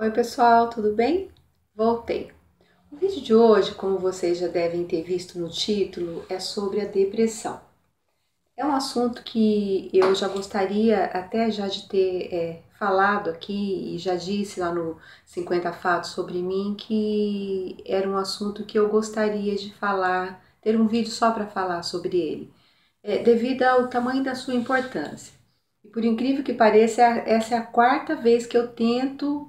Oi pessoal, tudo bem? Voltei. O vídeo de hoje, como vocês já devem ter visto no título, é sobre a depressão. É um assunto que eu já gostaria até já de ter falado aqui e já disse lá no 50 Fatos sobre mim que era um assunto que eu gostaria de falar, ter um vídeo só para falar sobre ele, devido ao tamanho da sua importância. E por incrível que pareça, essa é a quarta vez que eu tento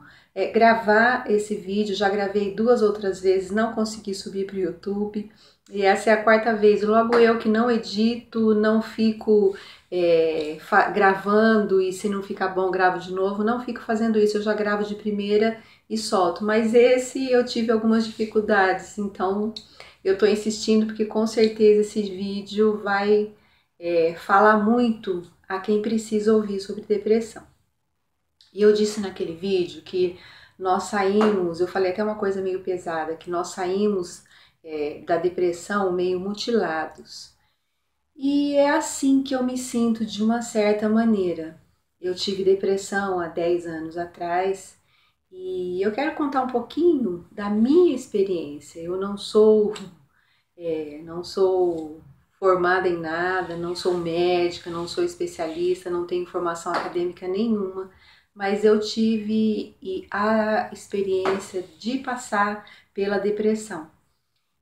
gravar esse vídeo. Já gravei duas outras vezes, não consegui subir para o YouTube. E essa é a quarta vez. Logo eu que não edito, não fico gravando e se não ficar bom gravo de novo, não fico fazendo isso. Eu já gravo de primeira e solto. Mas esse eu tive algumas dificuldades, então eu estou insistindo porque com certeza esse vídeo vai falar muito a quem precisa ouvir sobre depressão. E eu disse naquele vídeo que nós saímos, eu falei até uma coisa meio pesada, que nós saímos da depressão meio mutilados. E é assim que eu me sinto de uma certa maneira. Eu tive depressão há 10 anos atrás e eu quero contar um pouquinho da minha experiência. Eu não sou formada em nada, não sou médica, não sou especialista, não tenho formação acadêmica nenhuma, mas eu tive a experiência de passar pela depressão.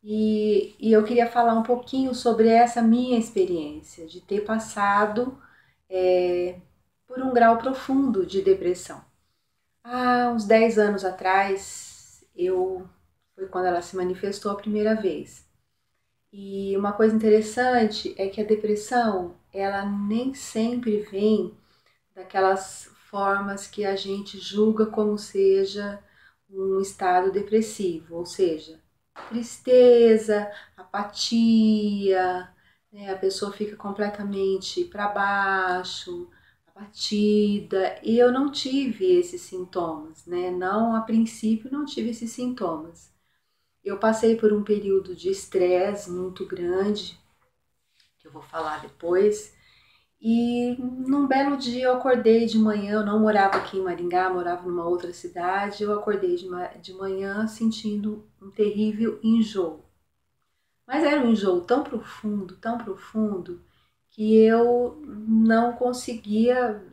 E eu queria falar um pouquinho sobre essa minha experiência de ter passado por um grau profundo de depressão. Há uns 10 anos atrás, foi quando ela se manifestou a primeira vez. E uma coisa interessante é que a depressão, ela nem sempre vem daquelas formas que a gente julga como seja um estado depressivo, ou seja, tristeza, apatia, né? A pessoa fica completamente para baixo, abatida. E eu não tive esses sintomas, né? Não, a princípio, não tive esses sintomas. Eu passei por um período de estresse muito grande, que eu vou falar depois, e num belo dia eu acordei de manhã, eu não morava aqui em Maringá, morava numa outra cidade, eu acordei de manhã sentindo um terrível enjoo. Mas era um enjoo tão profundo, que eu não conseguia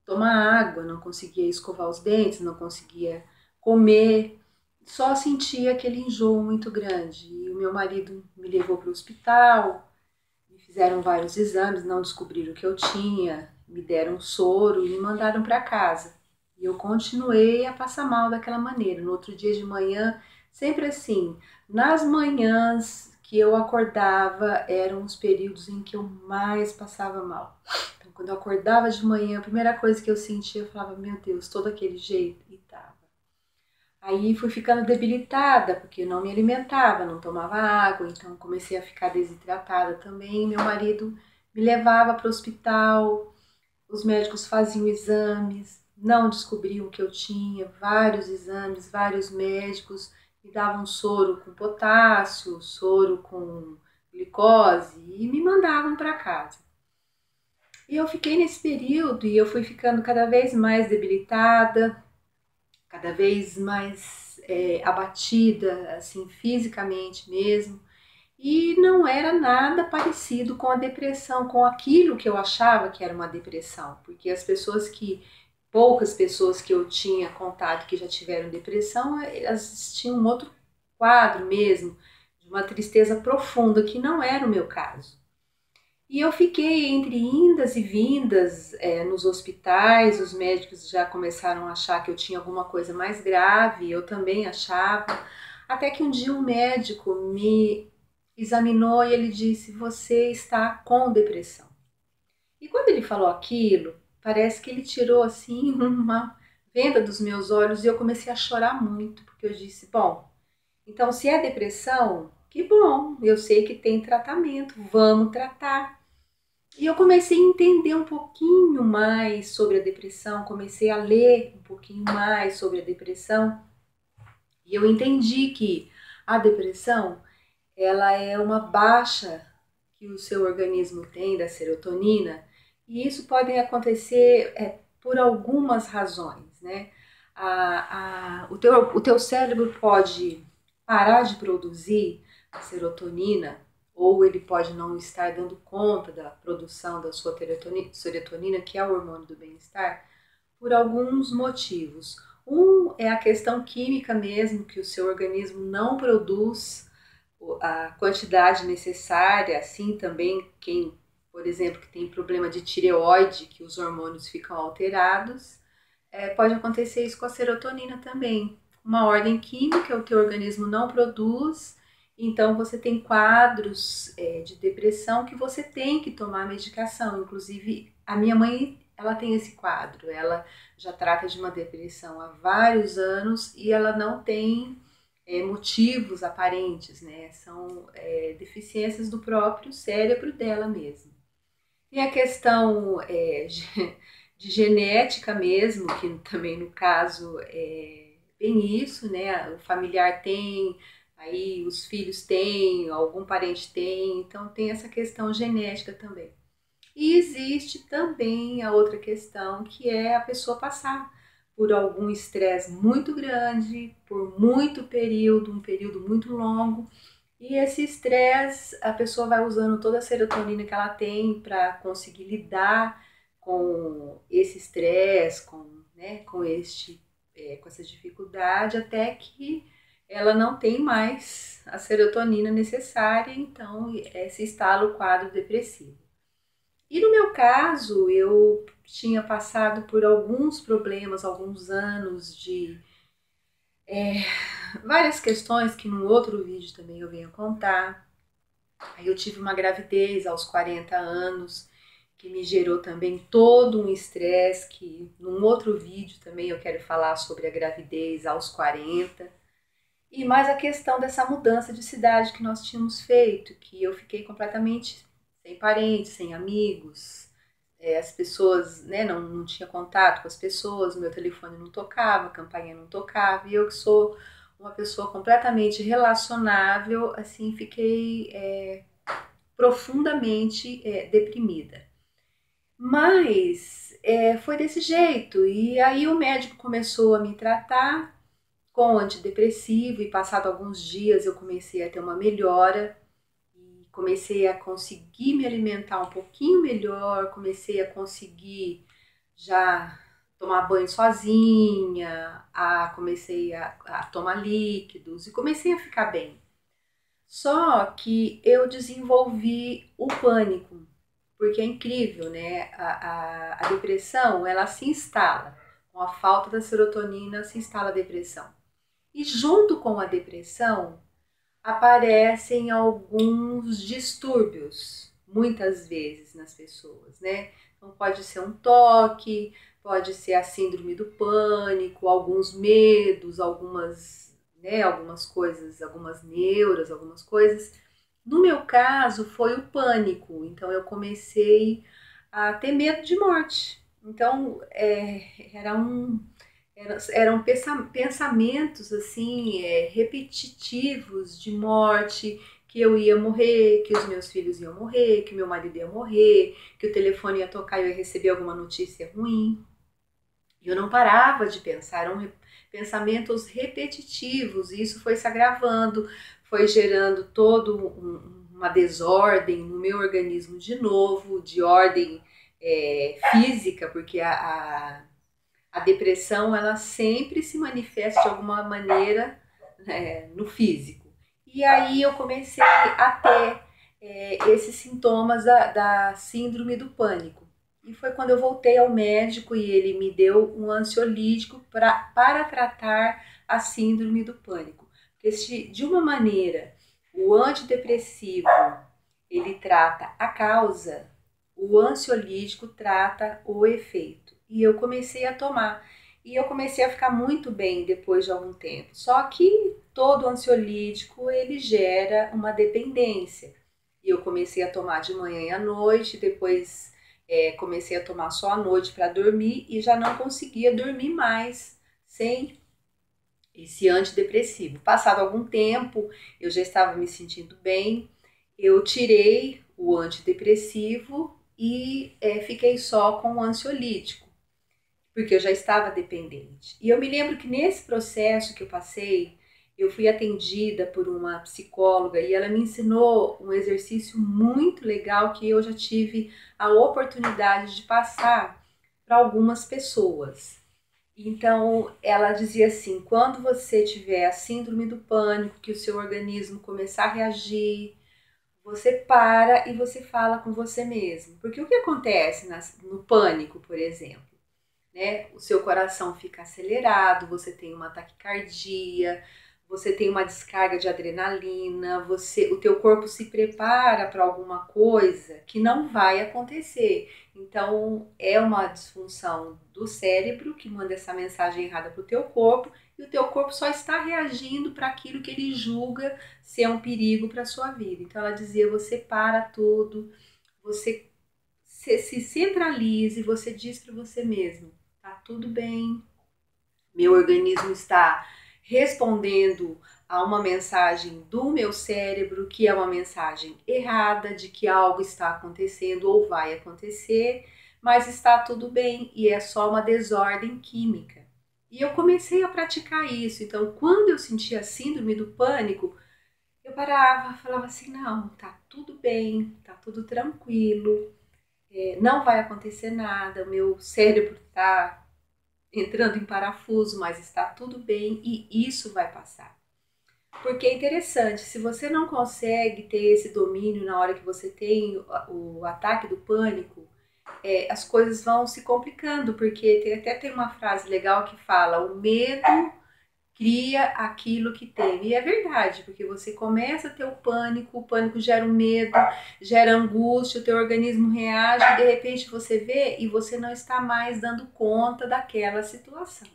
tomar água, não conseguia escovar os dentes, não conseguia comer, só sentia aquele enjoo muito grande. E o meu marido me levou para o hospital, me fizeram vários exames, não descobriram o que eu tinha, me deram soro e me mandaram para casa. E eu continuei a passar mal daquela maneira. No outro dia de manhã, sempre assim, nas manhãs que eu acordava, eram os períodos em que eu mais passava mal. Então, quando eu acordava de manhã, a primeira coisa que eu sentia, eu falava, meu Deus, todo aquele jeito, e tava. Aí fui ficando debilitada, porque eu não me alimentava, não tomava água, então comecei a ficar desidratada também. Meu marido me levava para o hospital, os médicos faziam exames, não descobriam o que eu tinha, vários exames, vários médicos me davam soro com potássio, soro com glicose e me mandavam para casa. E eu fiquei nesse período e eu fui ficando cada vez mais debilitada, cada vez mais abatida, assim, fisicamente mesmo. E não era nada parecido com a depressão, com aquilo que eu achava que era uma depressão, porque poucas pessoas que eu tinha contato que já tiveram depressão, elas tinham um outro quadro mesmo, de uma tristeza profunda, que não era o meu caso. E eu fiquei entre indas e vindas nos hospitais, os médicos já começaram a achar que eu tinha alguma coisa mais grave, eu também achava, até que um dia um médico me examinou e ele disse, você está com depressão. E quando ele falou aquilo, parece que ele tirou assim uma venda dos meus olhos e eu comecei a chorar muito, porque eu disse, bom, então se é depressão, que bom, eu sei que tem tratamento, vamos tratar. E eu comecei a entender um pouquinho mais sobre a depressão, comecei a ler um pouquinho mais sobre a depressão e eu entendi que a depressão ela é uma baixa que o seu organismo tem da serotonina e isso pode acontecer por algumas razões, né? O teu cérebro pode parar de produzir a serotonina, ou ele pode não estar dando conta da produção da sua serotonina, que é o hormônio do bem-estar, por alguns motivos. Um é a questão química mesmo, que o seu organismo não produz a quantidade necessária, assim também quem, por exemplo, que tem problema de tireoide, que os hormônios ficam alterados, pode acontecer isso com a serotonina também. Uma ordem química, o teu organismo não produz, então você tem quadros de depressão que você tem que tomar medicação. Inclusive, a minha mãe, ela tem esse quadro, ela já trata de uma depressão há vários anos e ela não tem motivos aparentes, né? São deficiências do próprio cérebro dela mesmo. E a questão de genética mesmo, que também no caso é bem isso, né? O familiar tem, aí os filhos têm, algum parente tem, então tem essa questão genética também. E existe também a outra questão, que é a pessoa passar por algum estresse muito grande, por muito período, um período muito longo, e esse estresse, a pessoa vai usando toda a serotonina que ela tem para conseguir lidar com esse estresse, com essa dificuldade, até que ela não tem mais a serotonina necessária, então se instala o quadro depressivo. E no meu caso, eu tinha passado por alguns problemas, alguns anos de várias questões que num outro vídeo também eu venho contar. Aí eu tive uma gravidez aos 40 anos, que me gerou também todo um estresse, que num outro vídeo também eu quero falar sobre a gravidez aos 40. E mais a questão dessa mudança de cidade que nós tínhamos feito, que eu fiquei completamente sem parentes, sem amigos, as pessoas, né, não tinha contato com as pessoas, o meu telefone não tocava, a campainha não tocava, e eu que sou uma pessoa completamente relacionável, assim, fiquei profundamente deprimida. Mas foi desse jeito, e aí o médico começou a me tratar com antidepressivo, e passado alguns dias eu comecei a ter uma melhora, e comecei a conseguir me alimentar um pouquinho melhor, comecei a conseguir já tomar banho sozinha, comecei a tomar líquidos e comecei a ficar bem. Só que eu desenvolvi o pânico, porque é incrível, né? A depressão, ela se instala. Com a falta da serotonina, se instala a depressão. E junto com a depressão, aparecem alguns distúrbios, muitas vezes nas pessoas, né? Então pode ser um toque, pode ser a síndrome do pânico, alguns medos, algumas coisas, algumas neuras, algumas coisas. No meu caso, foi o pânico. Então eu comecei a ter medo de morte. Então eram pensamentos assim repetitivos de morte, que eu ia morrer, que os meus filhos iam morrer, que meu marido ia morrer, que o telefone ia tocar e eu ia receber alguma notícia ruim. E eu não parava de pensar, eram pensamentos repetitivos, e isso foi se agravando, foi gerando todo uma desordem no meu organismo de novo, de ordem física, porque a depressão, ela sempre se manifesta de alguma maneira no físico. E aí eu comecei a ter esses sintomas da síndrome do pânico. E foi quando eu voltei ao médico e ele me deu um ansiolítico para tratar a síndrome do pânico. Porque se de uma maneira o antidepressivo ele trata a causa, o ansiolítico trata o efeito. E eu comecei a tomar. E eu comecei a ficar muito bem depois de algum tempo. Só que todo ansiolítico, ele gera uma dependência. E eu comecei a tomar de manhã e à noite, depois comecei a tomar só à noite para dormir e já não conseguia dormir mais sem esse antidepressivo. Passado algum tempo, eu já estava me sentindo bem, eu tirei o antidepressivo e fiquei só com o ansiolítico. porque eu já estava dependente. E eu me lembro que nesse processo que eu passei, eu fui atendida por uma psicóloga e ela me ensinou um exercício muito legal que eu já tive a oportunidade de passar para algumas pessoas. Então, ela dizia assim: quando você tiver a síndrome do pânico, que o seu organismo começar a reagir, você para e você fala com você mesmo. Porque o que acontece no pânico, por exemplo? Né? O seu coração fica acelerado, você tem uma taquicardia, você tem uma descarga de adrenalina, o teu corpo se prepara para alguma coisa que não vai acontecer. Então é uma disfunção do cérebro que manda essa mensagem errada para o teu corpo e o teu corpo só está reagindo para aquilo que ele julga ser um perigo para a sua vida. Então ela dizia: você para tudo, você se centralize, você diz para você mesmo: tá tudo bem, meu organismo está respondendo a uma mensagem do meu cérebro, que é uma mensagem errada, de que algo está acontecendo ou vai acontecer, mas está tudo bem e é só uma desordem química. E eu comecei a praticar isso. Então, quando eu sentia a síndrome do pânico, eu parava, falava assim: não, tá tudo bem, tá tudo tranquilo, não vai acontecer nada, o meu cérebro está entrando em parafuso, mas está tudo bem e isso vai passar. Porque é interessante, se você não consegue ter esse domínio na hora que você tem o ataque do pânico, as coisas vão se complicando, porque até tem uma frase legal que fala: o medo cria aquilo que teme. E é verdade, porque você começa a ter o pânico gera um medo, gera angústia, o teu organismo reage, de repente você vê e você não está mais dando conta daquela situação.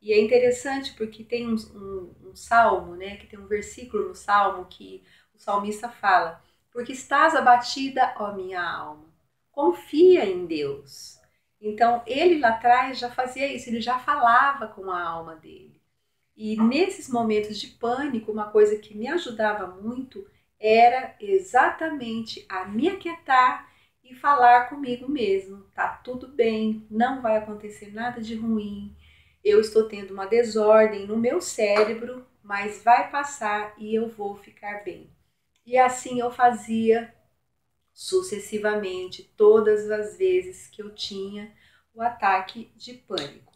E é interessante porque tem um salmo, né, que tem um versículo no salmo que o salmista fala: porque estás abatida, ó minha alma, confia em Deus. Então ele lá atrás já fazia isso, ele já falava com a alma dele. E nesses momentos de pânico, uma coisa que me ajudava muito era exatamente a me aquietar e falar comigo mesmo: tá tudo bem, não vai acontecer nada de ruim, eu estou tendo uma desordem no meu cérebro, mas vai passar e eu vou ficar bem. E assim eu fazia sucessivamente, todas as vezes que eu tinha o ataque de pânico.